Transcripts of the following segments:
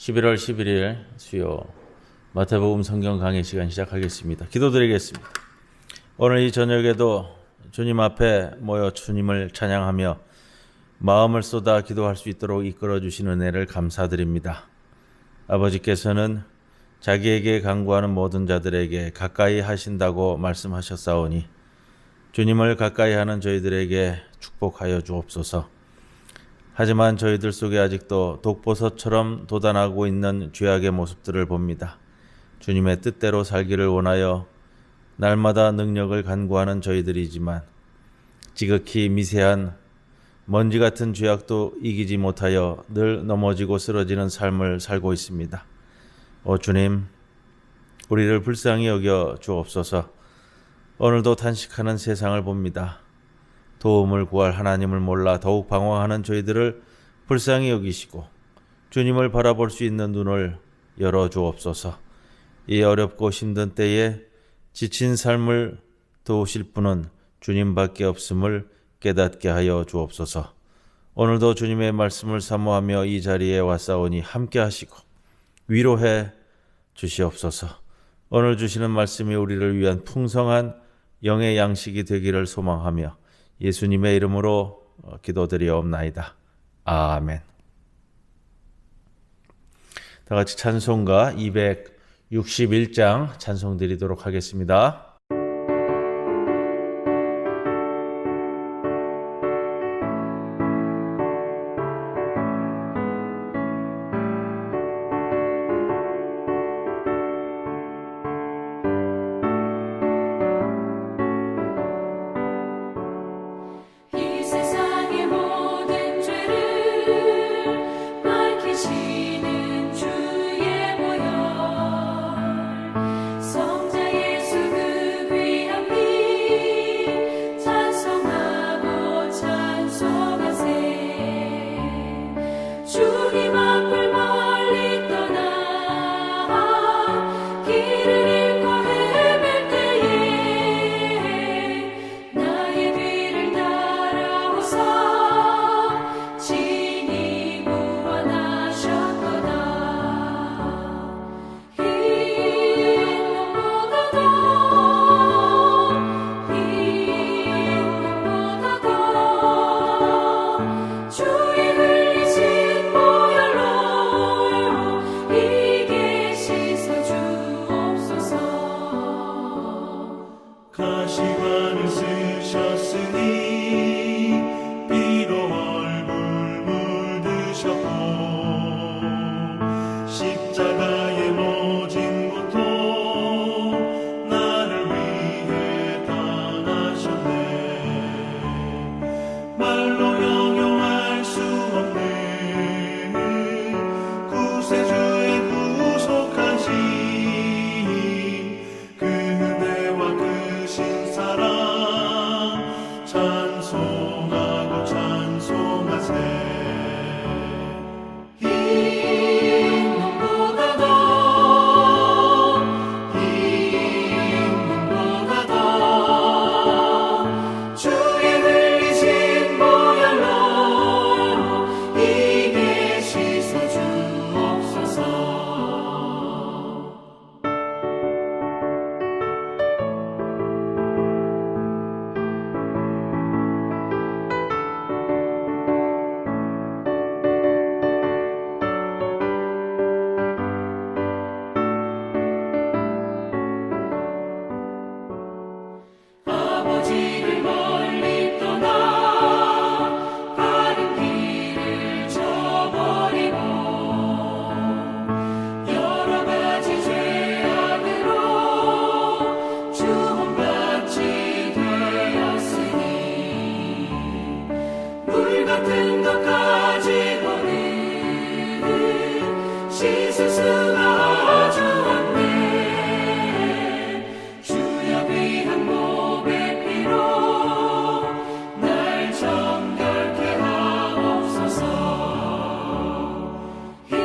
11월 11일 수요 마태복음 성경 강의 시간 시작하겠습니다. 기도드리겠습니다. 오늘 이 저녁에도 주님 앞에 모여 주님을 찬양하며 마음을 쏟아 기도할 수 있도록 이끌어 주신 은혜를 감사드립니다. 아버지께서는 자기에게 간구하는 모든 자들에게 가까이 하신다고 말씀하셨사오니 주님을 가까이 하는 저희들에게 축복하여 주옵소서. 하지만 저희들 속에 아직도 독버섯처럼 돋아나고 있는 죄악의 모습들을 봅니다. 주님의 뜻대로 살기를 원하여 날마다 능력을 간구하는 저희들이지만 지극히 미세한 먼지 같은 죄악도 이기지 못하여 늘 넘어지고 쓰러지는 삶을 살고 있습니다. 오 주님, 우리를 불쌍히 여겨 주옵소서. 오늘도 탄식하는 세상을 봅니다. 도움을 구할 하나님을 몰라 더욱 방황하는 저희들을 불쌍히 여기시고 주님을 바라볼 수 있는 눈을 열어 주옵소서. 이 어렵고 힘든 때에 지친 삶을 도우실 분은 주님밖에 없음을 깨닫게 하여 주옵소서. 오늘도 주님의 말씀을 사모하며 이 자리에 왔사오니 함께 하시고 위로해 주시옵소서. 오늘 주시는 말씀이 우리를 위한 풍성한 영의 양식이 되기를 소망하며 예수님의 이름으로 기도드리옵나이다. 아멘. 다 같이 찬송가 261장 찬송 드리도록 하겠습니다. 가시관을 쓰셨으니 피로 얼굴 물드셨고 십자가에 모진 고통 나를 위해 당하셨네. 말로 형용할 수 없는 구세주의 구속하신 그 은혜와 그 신사랑 찬송하고 찬송하세. 힘보다 더 주의 흘리신 보혈로 이게 씻어 주옵소서. 아버지를 멀리 떠나 바른 길을 저버리고 여러 가지 죄악으로 주혼받지 되었으니 물 같은 것 가지고는 씻을 수가 아주 없네. 주여 귀한 몸의 피로 날 정결케 하옵소서. 힘보다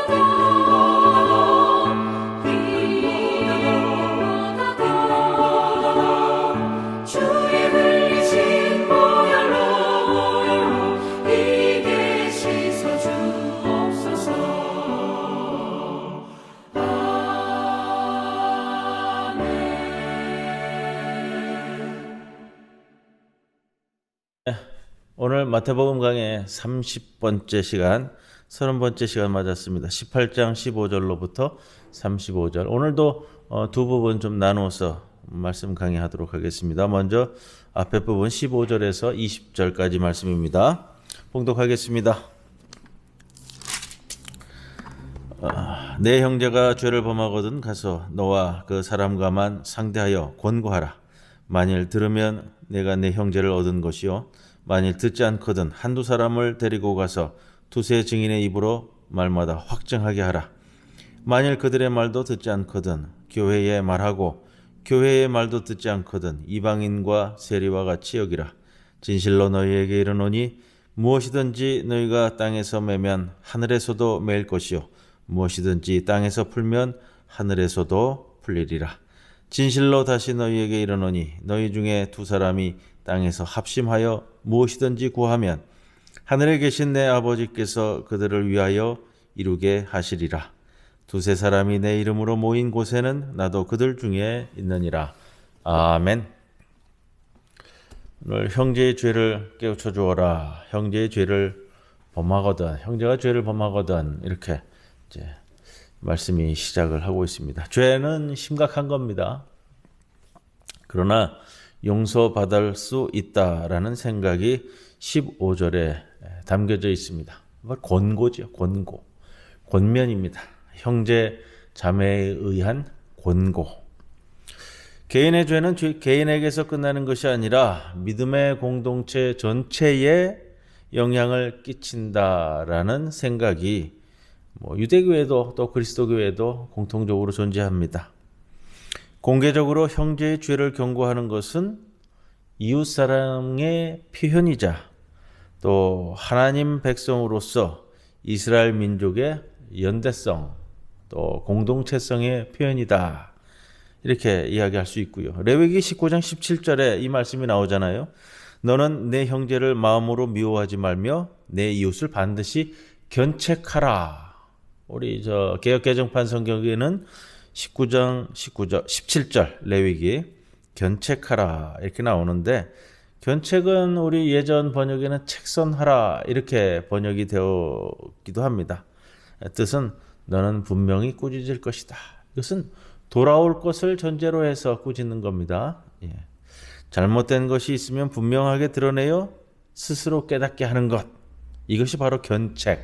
더 주의 흘리신 보혈로 이게 씻어 주옵소서. 오늘 마태복음 강의 30번째 시간, 30번째 시간 맞았습니다. 18장 15절로부터 35절. 오늘도 두 부분 좀 나누어서 말씀 강의하도록 하겠습니다. 먼저 앞에 부분 15절에서 20절까지 말씀입니다. 봉독하겠습니다. 내 형제가 죄를 범하거든 가서 너와 그 사람과만 상대하여 권고하라. 만일 들으면 내가 내 형제를 얻은 것이요 만일 듣지 않거든 한두 사람을 데리고 가서 두세 증인의 입으로 말마다 확증하게 하라. 만일 그들의 말도 듣지 않거든 교회에 말하고 교회의 말도 듣지 않거든 이방인과 세리와 같이 여기라. 진실로 너희에게 이르노니 무엇이든지 너희가 땅에서 매면 하늘에서도 매일 것이요 무엇이든지 땅에서 풀면 하늘에서도 풀리리라. 진실로 다시 너희에게 이르노니 너희 중에 두 사람이 땅에서 합심하여 무엇이든지 구하면 하늘에 계신 내 아버지께서 그들을 위하여 이루게 하시리라. 두세 사람이 내 이름으로 모인 곳에는 나도 그들 중에 있느니라. 아멘. 오늘 형제의 죄를 깨우쳐 주어라. 형제의 죄를 범하거든, 형제가 죄를 범하거든, 이렇게 이제 말씀이 시작을 하고 있습니다. 죄는 심각한 겁니다. 그러나 용서받을 수 있다라는 생각이 15절에 담겨져 있습니다. 권고죠. 권고. 권면입니다. 형제 자매에 의한 권고. 개인의 죄는 개인에게서 끝나는 것이 아니라 믿음의 공동체 전체에 영향을 끼친다라는 생각이 유대교회도 또 그리스도교회도 공통적으로 존재합니다. 공개적으로 형제의 죄를 경고하는 것은 이웃사랑의 표현이자 또 하나님 백성으로서 이스라엘 민족의 연대성 또 공동체성의 표현이다. 이렇게 이야기할 수 있고요. 레위기 19장 17절에 이 말씀이 나오잖아요. 너는 내 형제를 마음으로 미워하지 말며 내 이웃을 반드시 견책하라. 우리 개역 개정판 성경에는 19장 17절 레위기 견책하라 이렇게 나오는데, 견책은 우리 예전 번역에는 책선하라 이렇게 번역이 되었기도 합니다. 뜻은 너는 분명히 꾸짖을 것이다. 이것은 돌아올 것을 전제로 해서 꾸짖는 겁니다. 잘못된 것이 있으면 분명하게 드러내어 스스로 깨닫게 하는 것, 이것이 바로 견책,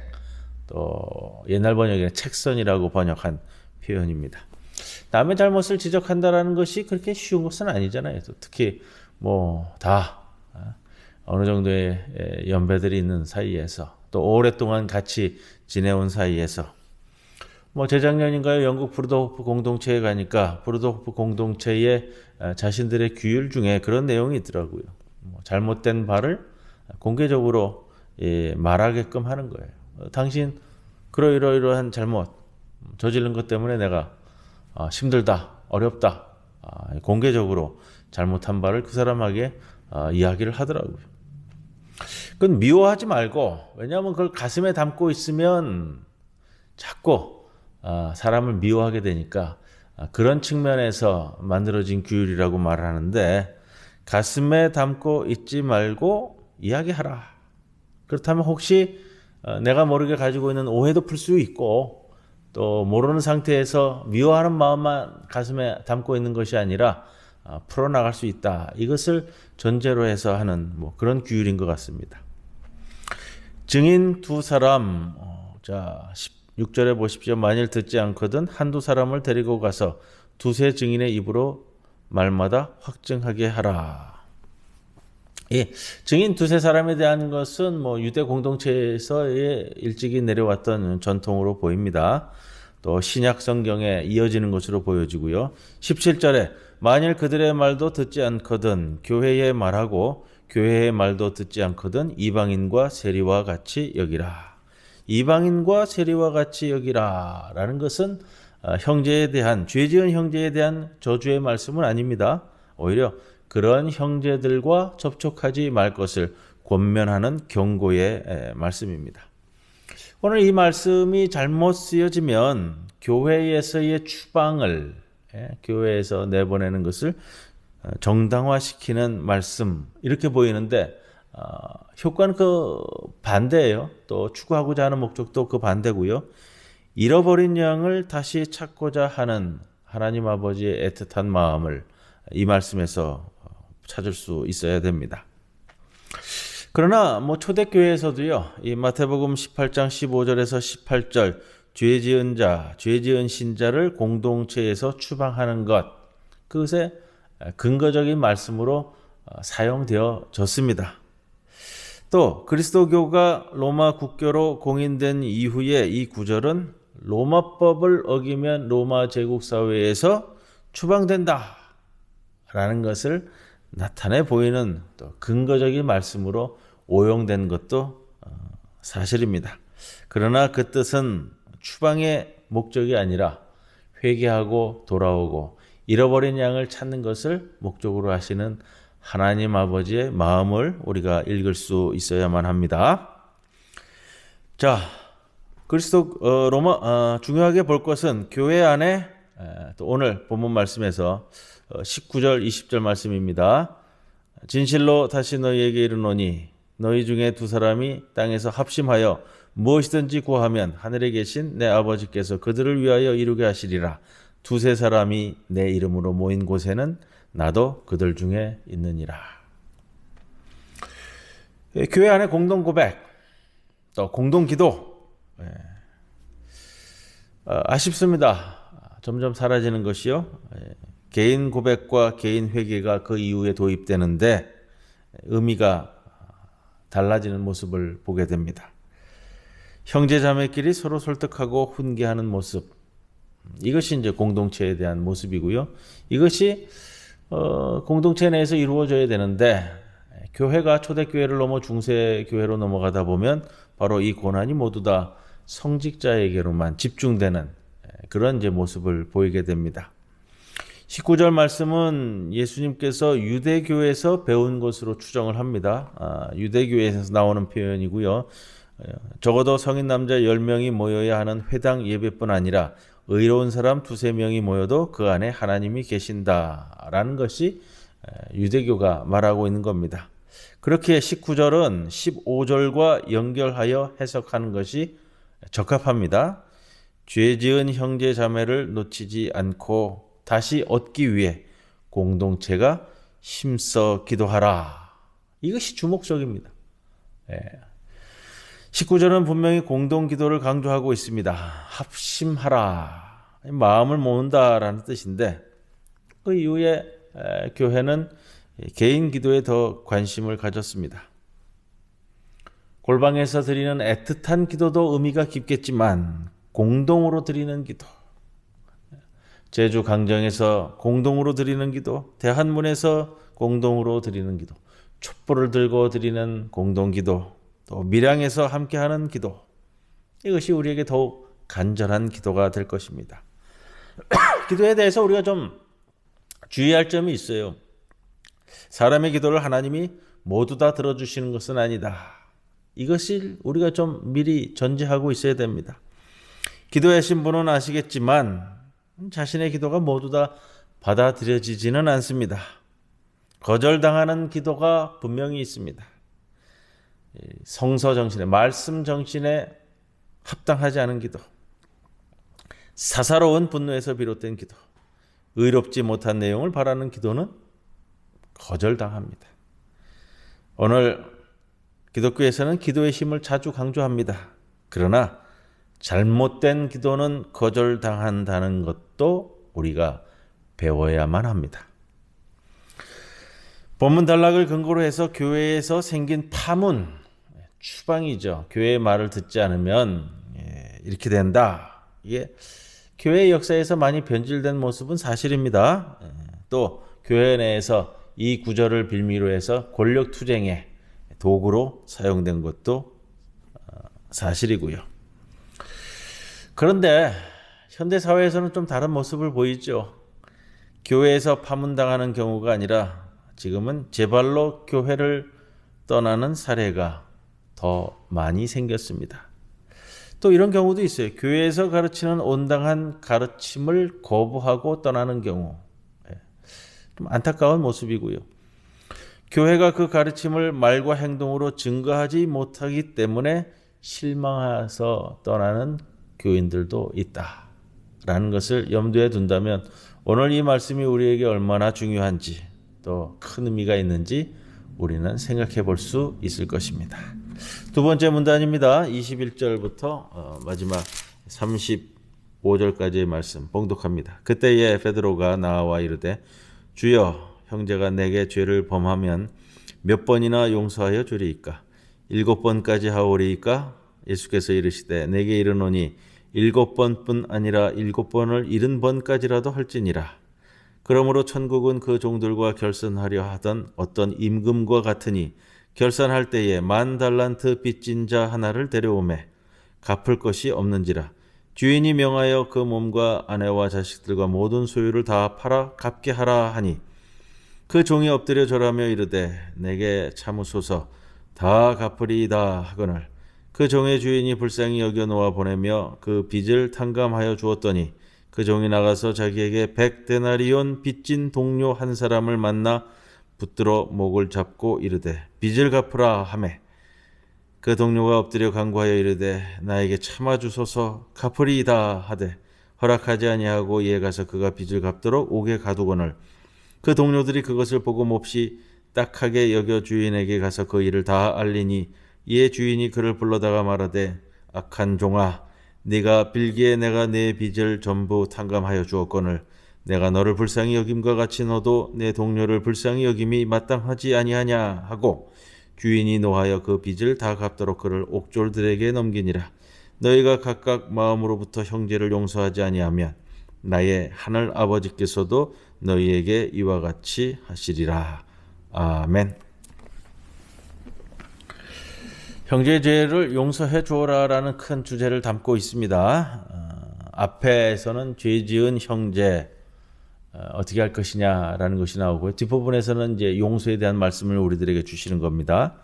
또 옛날 번역에는 책선이라고 번역한 표현입니다. 남의 잘못을 지적한다라는 것이 그렇게 쉬운 것은 아니잖아요. 특히 다 어느 정도의 연배들이 있는 사이에서 또 오랫동안 같이 지내온 사이에서 재작년인가요? 영국 브루드호프 공동체에 가니까 브루드호프 공동체의 자신들의 규율 중에 그런 내용이 있더라고요. 잘못된 바를 공개적으로 말하게끔 하는 거예요. 당신 그러이러이러한 잘못 저지른 것 때문에 내가 힘들다, 어렵다, 공개적으로 잘못한 바를 그 사람에게 이야기를 하더라고요. 그건 미워하지 말고, 왜냐하면 그걸 가슴에 담고 있으면 자꾸 사람을 미워하게 되니까 그런 측면에서 만들어진 규율이라고 말하는데, 가슴에 담고 있지 말고 이야기하라. 그렇다면 혹시 내가 모르게 가지고 있는 오해도 풀 수 있고, 또 모르는 상태에서 미워하는 마음만 가슴에 담고 있는 것이 아니라 풀어나갈 수 있다. 이것을 전제로 해서 하는 그런 규율인 것 같습니다. 증인 두 사람, 6절에 보십시오. 만일 듣지 않거든 한두 사람을 데리고 가서 두세 증인의 입으로 말마다 확증하게 하라. 증인 두세 사람에 대한 것은 유대 공동체에서의 일찍이 내려왔던 전통으로 보입니다. 또 신약 성경에 이어지는 것으로 보여지고요. 17절에 만일 그들의 말도 듣지 않거든 교회에 말하고 교회의 말도 듣지 않거든 이방인과 세리와 같이 여기라. 이방인과 세리와 같이 여기라 라는 것은 형제에 대한, 죄 지은 형제에 대한 저주의 말씀은 아닙니다. 오히려 그런 형제들과 접촉하지 말 것을 권면하는 경고의 말씀입니다. 오늘 이 말씀이 잘못 쓰여지면 교회에서의 추방을, 교회에서 내보내는 것을 정당화시키는 말씀, 이렇게 보이는데 효과는 그 반대예요. 또 추구하고자 하는 목적도 그 반대고요. 잃어버린 양을 다시 찾고자 하는 하나님 아버지의 애틋한 마음을 이 말씀에서 찾을 수 있어야 됩니다. 그러나 초대교회에서도요, 이 마태복음 18장 15절에서 18절 죄 지은 신자를 공동체에서 추방하는 것, 그것에 근거적인 말씀으로 사용되어졌습니다. 또 그리스도교가 로마 국교로 공인된 이후에 이 구절은 로마법을 어기면 로마 제국 사회에서 추방된다 라는 것을 나타내 보이는 또 근거적인 말씀으로 오용된 것도 사실입니다. 그러나 그 뜻은 추방의 목적이 아니라 회개하고 돌아오고 잃어버린 양을 찾는 것을 목적으로 하시는 하나님 아버지의 마음을 우리가 읽을 수 있어야만 합니다. 자, 중요하게 볼 것은 교회 안에 또 오늘 본문 말씀에서 19절 20절 말씀입니다. 진실로 다시 너희에게 이르노니 너희 중에 두 사람이 땅에서 합심하여 무엇이든지 구하면 하늘에 계신 내 아버지께서 그들을 위하여 이루게 하시리라. 두세 사람이 내 이름으로 모인 곳에는 나도 그들 중에 있느니라. 교회 안에 공동 고백, 또 공동 기도, 아쉽습니다. 점점 사라지는 것이요. 개인 고백과 개인 회개가 그 이후에 도입되는데 의미가 달라지는 모습을 보게 됩니다. 형제 자매끼리 서로 설득하고 훈계하는 모습, 이것이 이제 공동체에 대한 모습이고요. 이것이 공동체 내에서 이루어져야 되는데 교회가 초대교회를 넘어 중세교회로 넘어가다 보면 바로 이 고난이 모두 다 성직자에게로만 집중되는 그런 이제 모습을 보이게 됩니다. 19절 말씀은 예수님께서 유대교에서 배운 것으로 추정을 합니다. 유대교에서 나오는 표현이고요. 적어도 성인 남자 10명이 모여야 하는 회당 예배뿐 아니라 의로운 사람 두세 명이 모여도 그 안에 하나님이 계신다라는 것이 유대교가 말하고 있는 겁니다. 그렇게 19절은 15절과 연결하여 해석하는 것이 적합합니다. 죄 지은 형제 자매를 놓치지 않고 다시 얻기 위해 공동체가 힘써 기도하라. 이것이 주목적입니다. 19절은 분명히 공동 기도를 강조하고 있습니다. 합심하라. 마음을 모은다라는 뜻인데 그 이후에 교회는 개인 기도에 더 관심을 가졌습니다. 골방에서 드리는 애틋한 기도도 의미가 깊겠지만 공동으로 드리는 기도, 제주 강정에서 공동으로 드리는 기도, 대한문에서 공동으로 드리는 기도, 촛불을 들고 드리는 공동 기도, 또 밀양에서 함께하는 기도, 이것이 우리에게 더욱 간절한 기도가 될 것입니다. 기도에 대해서 우리가 좀 주의할 점이 있어요. 사람의 기도를 하나님이 모두 다 들어주시는 것은 아니다. 이것을 우리가 좀 미리 전제하고 있어야 됩니다. 기도하신 분은 아시겠지만 자신의 기도가 모두 다 받아들여지지는 않습니다. 거절당하는 기도가 분명히 있습니다. 성서 정신에, 말씀 정신에 합당하지 않은 기도, 사사로운 분노에서 비롯된 기도, 의롭지 못한 내용을 바라는 기도는 거절당합니다. 오늘 기독교에서는 기도의 힘을 자주 강조합니다. 그러나 잘못된 기도는 거절당한다는 것도 우리가 배워야만 합니다. 본문 단락을 근거로 해서 교회에서 생긴 파문, 추방이죠. 교회의 말을 듣지 않으면 이렇게 된다. 이게 교회의 역사에서 많이 변질된 모습은 사실입니다. 또 교회 내에서 이 구절을 빌미로 해서 권력투쟁의 도구로 사용된 것도 사실이고요. 그런데 현대사회에서는 좀 다른 모습을 보이죠. 교회에서 파문당하는 경우가 아니라 지금은 제 발로 교회를 떠나는 사례가 더 많이 생겼습니다. 또 이런 경우도 있어요. 교회에서 가르치는 온당한 가르침을 거부하고 떠나는 경우, 좀 안타까운 모습이고요. 교회가 그 가르침을 말과 행동으로 증거하지 못하기 때문에 실망해서 떠나는 교인들도 있다라는 것을 염두에 둔다면 오늘 이 말씀이 우리에게 얼마나 중요한지 또 큰 의미가 있는지 우리는 생각해 볼 수 있을 것입니다. 두 번째 문단입니다. 21절부터 마지막 35절까지의 말씀 봉독합니다. 그때에 베드로가 나와 이르되 주여 형제가 내게 죄를 범하면 몇 번이나 용서하여 주리이까? 7번까지 하오리이까? 예수께서 이르시되 내게 이르노니 7번뿐 아니라 7번을 70번까지라도 할지니라. 그러므로 천국은 그 종들과 결산하려 하던 어떤 임금과 같으니 결산할 때에 10,000달란트 빚진 자 하나를 데려오매 갚을 것이 없는지라. 주인이 명하여 그 몸과 아내와 자식들과 모든 소유를 다 팔아 갚게 하라 하니 그 종이 엎드려 절하며 이르되 내게 참으소서 다 갚으리이다 하거늘 그 종의 주인이 불쌍히 여겨 놓아 보내며 그 빚을 탕감하여 주었더니 그 종이 나가서 자기에게 100데나리온 빚진 동료 한 사람을 만나 붙들어 목을 잡고 이르되 빚을 갚으라 하매 그 동료가 엎드려 간구하여 이르되 나에게 참아 주소서 갚으리이다 하되 허락하지 아니하고 이에 가서 그가 빚을 갚도록 옥에 가두거늘 그 동료들이 그것을 보고 몹시 딱하게 여겨 주인에게 가서 그 일을 다 알리니 이에 주인이 그를 불러다가 말하되 악한 종아 네가 빌기에 내가 내 빚을 전부 탕감하여 주었거늘 내가 너를 불쌍히 여김과 같이 너도 내 동료를 불쌍히 여김이 마땅하지 아니하냐 하고 주인이 노하여 그 빚을 다 갚도록 그를 옥졸들에게 넘기니라. 너희가 각각 마음으로부터 형제를 용서하지 아니하면 나의 하늘 아버지께서도 너희에게 이와 같이 하시리라. 아멘. 형제의 죄를 용서해 주어라라는 큰 주제를 담고 있습니다. 앞에서는 죄 지은 형제 어떻게 할 것이냐라는 것이 나오고요. 뒷부분에서는 이제 용서에 대한 말씀을 우리들에게 주시는 겁니다.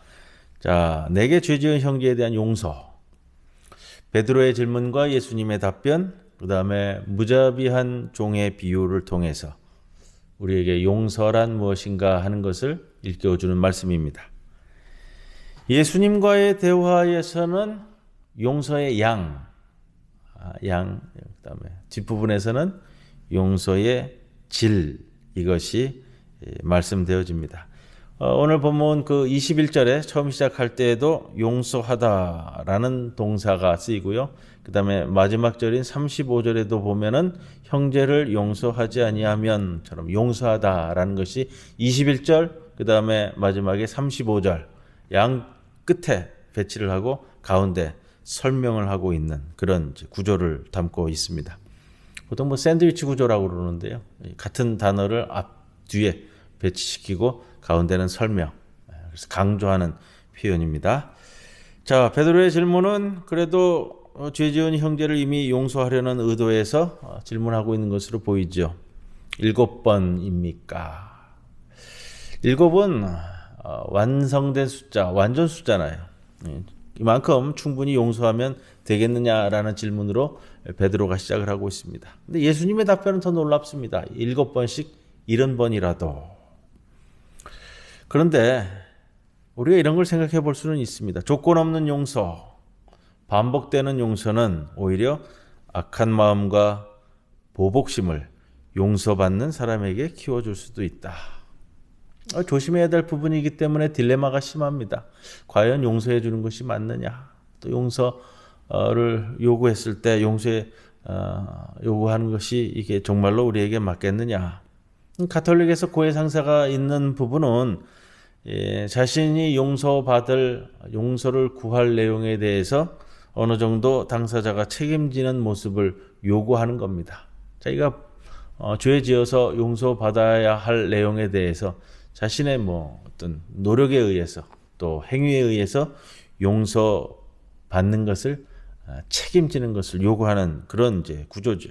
자, 내게 죄 지은 형제에 대한 용서. 베드로의 질문과 예수님의 답변, 그다음에 무자비한 종의 비유를 통해서 우리에게 용서란 무엇인가 하는 것을 일깨워주는 말씀입니다. 예수님과의 대화에서는 용서의 양, 그다음에 뒷부분에서는 용서의 질, 이것이 말씀되어집니다. 오늘 본문 그 21절에 처음 시작할 때에도 용서하다라는 동사가 쓰이고요. 그 다음에 마지막 절인 35절에도 보면은 형제를 용서하지 아니하면처럼 용서하다라는 것이 21절, 그 다음에 마지막에 35절 양 끝에 배치를 하고 가운데 설명을 하고 있는 그런 구조를 담고 있습니다. 보통 뭐 샌드위치 구조라고 그러는데요. 같은 단어를 앞 뒤에 배치시키고 가운데는 설명. 그래서 강조하는 표현입니다. 자, 베드로의 질문은 그래도 죄 지은 형제를 이미 용서하려는 의도에서 질문하고 있는 것으로 보이죠. 7번입니까? 7은 완성된 숫자, 완전 숫자나요. 이만큼 충분히 용서하면 되겠느냐라는 질문으로 베드로가 시작을 하고 있습니다. 근데 예수님의 답변은 더 놀랍습니다. 7번씩 70번이라도. 그런데 우리가 이런 걸 생각해 볼 수는 있습니다. 조건 없는 용서, 반복되는 용서는 오히려 악한 마음과 보복심을 용서받는 사람에게 키워줄 수도 있다. 조심해야 될 부분이기 때문에 딜레마가 심합니다. 과연 용서해 주는 것이 맞느냐? 또 용서를 요구했을 때 요구하는 것이 이게 정말로 우리에게 맞겠느냐? 가톨릭에서 고해 상사가 있는 부분은 자신이 용서를 구할 내용에 대해서 어느 정도 당사자가 책임지는 모습을 요구하는 겁니다. 자기가 죄 지어서 용서받아야 할 내용에 대해서 자신의 어떤 노력에 의해서 또 행위에 의해서 용서받는 것을 책임지는 것을 요구하는 그런 이제 구조죠.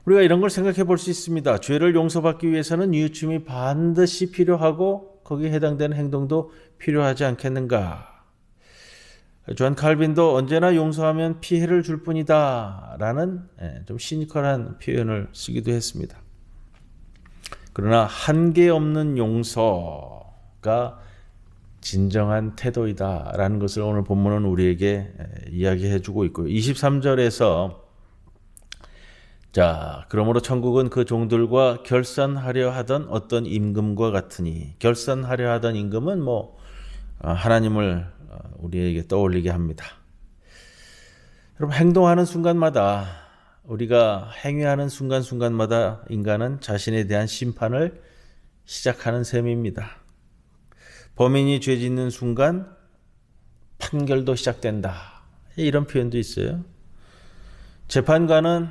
우리가 이런 걸 생각해 볼 수 있습니다. 죄를 용서받기 위해서는 뉘우침이 반드시 필요하고 거기에 해당되는 행동도 필요하지 않겠는가? 존 칼빈도 언제나 용서하면 피해를 줄 뿐이다 라는 좀 시니컬한 표현을 쓰기도 했습니다. 그러나 한계 없는 용서가 진정한 태도이다라는 것을 오늘 본문은 우리에게 이야기해 주고 있고요. 23절에서 자, 그러므로 천국은 그 종들과 결산하려 하던 어떤 임금과 같으니, 결산하려 하던 임금은 하나님을 우리에게 떠올리게 합니다. 여러분, 행동하는 순간마다, 우리가 행위하는 순간순간마다 인간은 자신에 대한 심판을 시작하는 셈입니다. 범인이 죄 짓는 순간 판결도 시작된다. 이런 표현도 있어요. 재판관은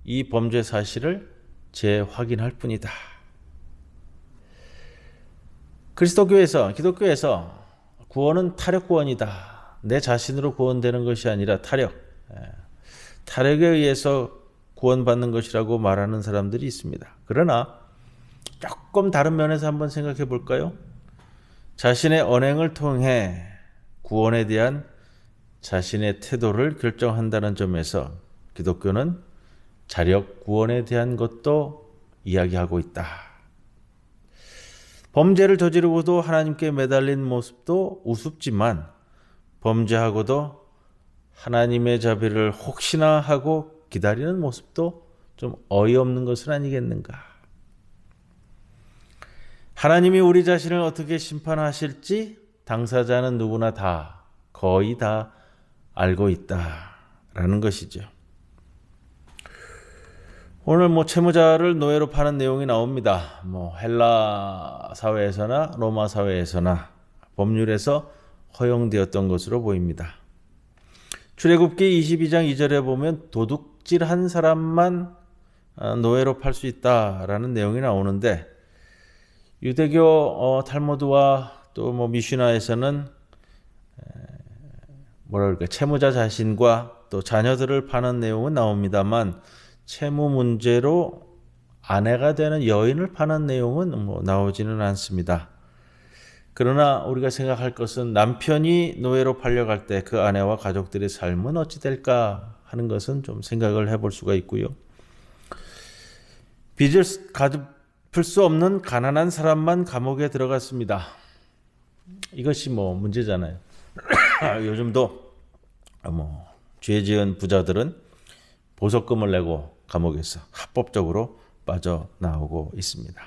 이 범죄 사실을 재확인할 뿐이다. 기독교에서 구원은 타력 구원이다. 내 자신으로 구원되는 것이 아니라 타력에 의해서 구원받는 것이라고 말하는 사람들이 있습니다. 그러나 조금 다른 면에서 한번 생각해 볼까요? 자신의 언행을 통해 구원에 대한 자신의 태도를 결정한다는 점에서 기독교는 자력 구원에 대한 것도 이야기하고 있다. 범죄를 저지르고도 하나님께 매달린 모습도 우습지만 범죄하고도 하나님의 자비를 혹시나 하고 기다리는 모습도 좀 어이없는 것은 아니겠는가. 하나님이 우리 자신을 어떻게 심판하실지 당사자는 누구나 거의 다 알고 있다라는 것이죠. 오늘 채무자를 노예로 파는 내용이 나옵니다. 헬라 사회에서나 로마 사회에서나 법률에서 허용되었던 것으로 보입니다. 출애굽기 22장 2절에 보면 도둑질한 사람만 노예로 팔 수 있다라는 내용이 나오는데, 유대교 탈무드와 또 미슈나에서는 채무자 자신과 또 자녀들을 파는 내용은 나옵니다만, 채무 문제로 아내가 되는 여인을 파는 내용은 나오지는 않습니다. 그러나 우리가 생각할 것은 남편이 노예로 팔려갈 때 그 아내와 가족들의 삶은 어찌 될까 하는 것은 좀 생각을 해볼 수가 있고요. 빚을 갚을 수 없는 가난한 사람만 감옥에 들어갔습니다. 이것이 문제잖아요. 요즘도 죄 지은 부자들은 보석금을 내고 감옥에서 합법적으로 빠져나오고 있습니다.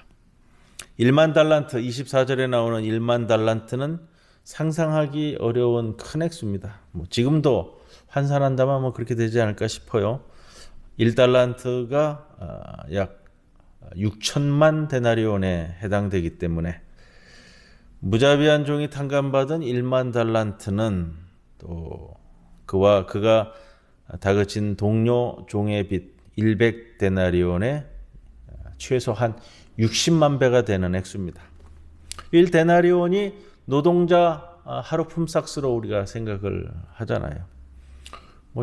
1만 달란트, 24절에 나오는 1만 달란트는 상상하기 어려운 큰 액수입니다. 지금도 환산한다면 그렇게 되지 않을까 싶어요. 1달란트가 약 6천만 데나리온에 해당되기 때문에 무자비한 종이 탕감받은 1만 달란트는 또 그가 다그친 동료 종의 빚 100데나리온에 최소 한 60만 배가 되는 액수입니다. 1데나리온이 노동자 하루 품삯으로 우리가 생각을 하잖아요.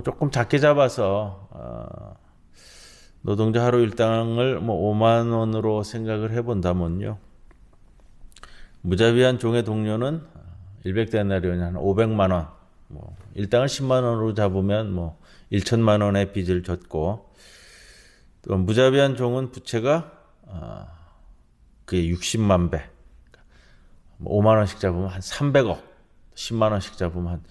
조금 작게 잡아서 노동자 하루 일당을 5만 원으로 생각을 해본다면요, 무자비한 종의 동료는 100데나리온이 한 500만 원, 일당을 10만 원으로 잡으면 1천만 원의 빚을 졌고, 또 무자비한 종은 부채가 그게 60만 배, 5만 원씩 잡으면 한 300억, 10만 원씩 잡으면 한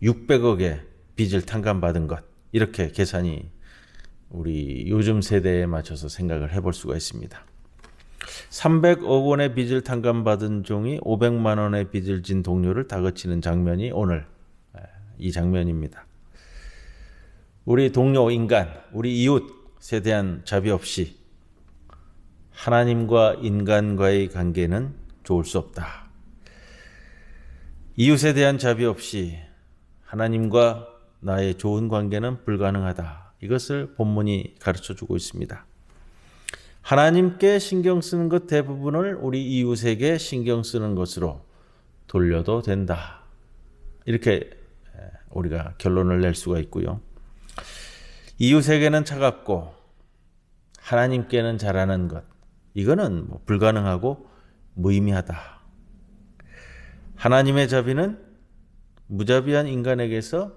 600억의 빚을 탕감받은 것, 이렇게 계산이 우리 요즘 세대에 맞춰서 생각을 해볼 수가 있습니다. 300억 원의 빚을 탕감받은 종이 500만 원의 빚을 진 동료를 다그치는 장면이 오늘 이 장면입니다. 우리 동료 인간, 우리 이웃에 대한 자비 없이 하나님과 인간과의 관계는 좋을 수 없다. 이웃에 대한 자비 없이 하나님과 나의 좋은 관계는 불가능하다. 이것을 본문이 가르쳐주고 있습니다. 하나님께 신경 쓰는 것 대부분을 우리 이웃에게 신경 쓰는 것으로 돌려도 된다. 이렇게 우리가 결론을 낼 수가 있고요. 이웃에게는 차갑고 하나님께는 잘하는 것, 이거는 불가능하고 무의미하다. 하나님의 자비는 무자비한 인간에게서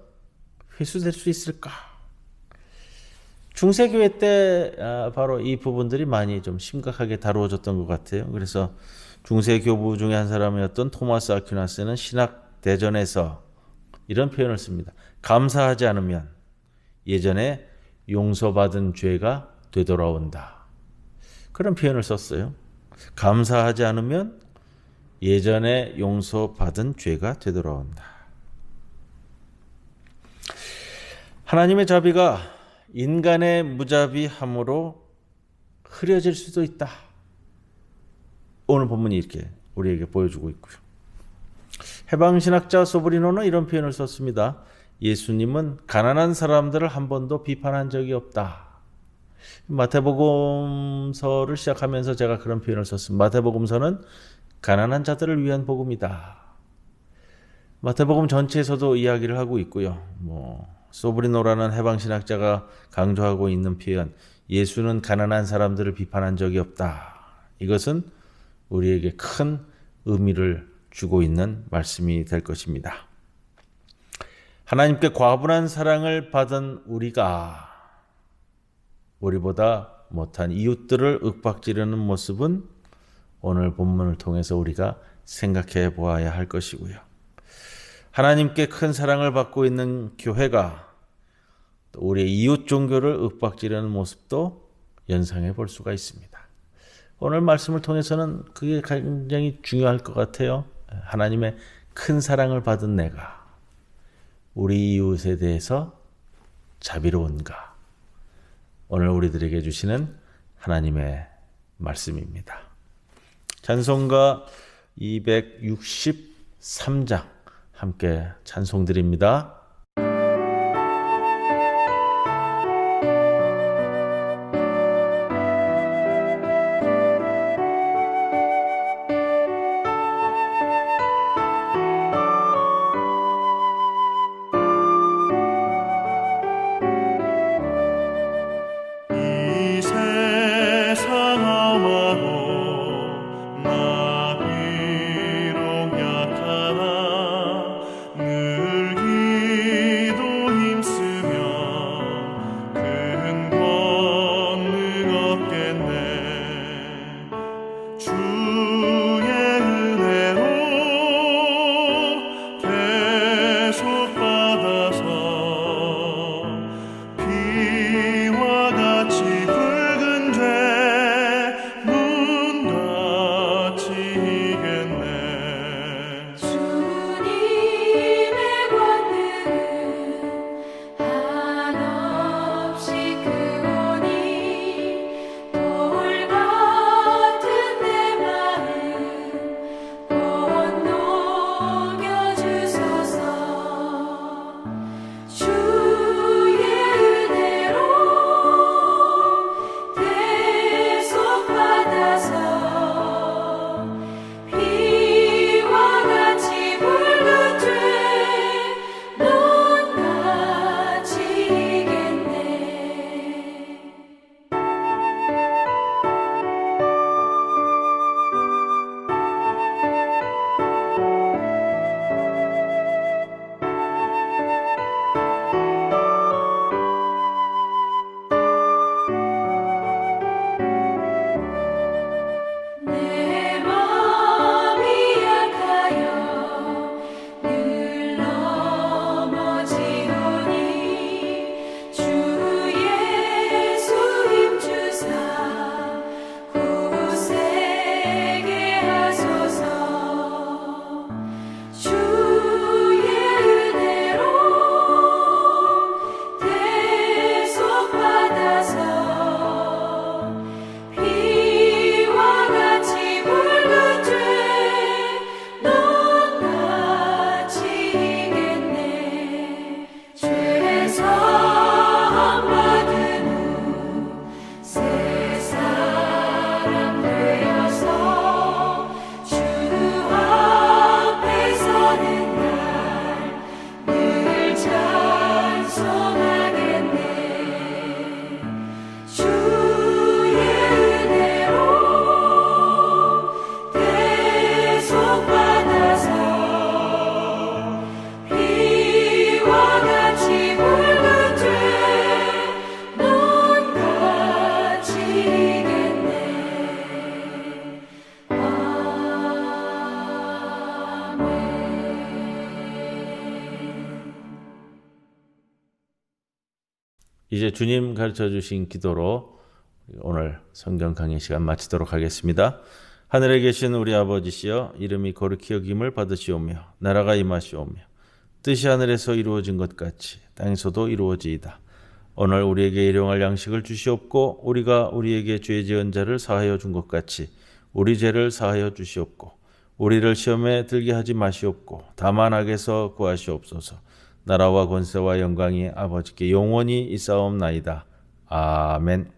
회수될 수 있을까? 중세교회 때 바로 이 부분들이 많이 좀 심각하게 다루어졌던 것 같아요. 그래서 중세교부 중에 한 사람이었던 토마스 아퀴나스는 신학 대전에서 이런 표현을 씁니다. 감사하지 않으면 예전에 용서받은 죄가 되돌아온다. 그런 표현을 썼어요. 감사하지 않으면 예전에 용서받은 죄가 되돌아온다. 하나님의 자비가 인간의 무자비함으로 흐려질 수도 있다. 오늘 본문이 이렇게 우리에게 보여주고 있고요. 해방신학자 소브리노는 이런 표현을 썼습니다. 예수님은 가난한 사람들을 한 번도 비판한 적이 없다. 마태복음서를 시작하면서 제가 그런 표현을 썼습니다. 마태복음서는 가난한 자들을 위한 복음이다. 마태복음 전체에서도 이야기를 하고 있고요. 소브리노라는 해방신학자가 강조하고 있는 표현, 예수는 가난한 사람들을 비판한 적이 없다. 이것은 우리에게 큰 의미를 주고 있는 말씀이 될 것입니다. 하나님께 과분한 사랑을 받은 우리가 우리보다 못한 이웃들을 윽박지르는 모습은 오늘 본문을 통해서 우리가 생각해 보아야 할 것이고요. 하나님께 큰 사랑을 받고 있는 교회가 또 우리의 이웃 종교를 윽박지르는 모습도 연상해 볼 수가 있습니다. 오늘 말씀을 통해서는 그게 굉장히 중요할 것 같아요. 하나님의 큰 사랑을 받은 내가 우리 이웃에 대해서 자비로운가? 오늘 우리들에게 주시는 하나님의 말씀입니다. 찬송가 263장 함께 찬송드립니다. 늘 이제 주님 가르쳐 주신 기도로 오늘 성경 강의 시간 마치도록 하겠습니다. 하늘에 계신 우리 아버지시여, 이름이 거룩히 여김을 받으시오며 나라가 임하시오며 뜻이 하늘에서 이루어진 것 같이 땅에서도 이루어지이다. 오늘 우리에게 일용할 양식을 주시옵고 우리가 우리에게 죄 지은 자를 사하여 준 것 같이 우리 죄를 사하여 주시옵고 우리를 시험에 들게 하지 마시옵고 다만 악에서 구하시옵소서. 나라와 권세와 영광이 아버지께 영원히 있사옵나이다. 아멘.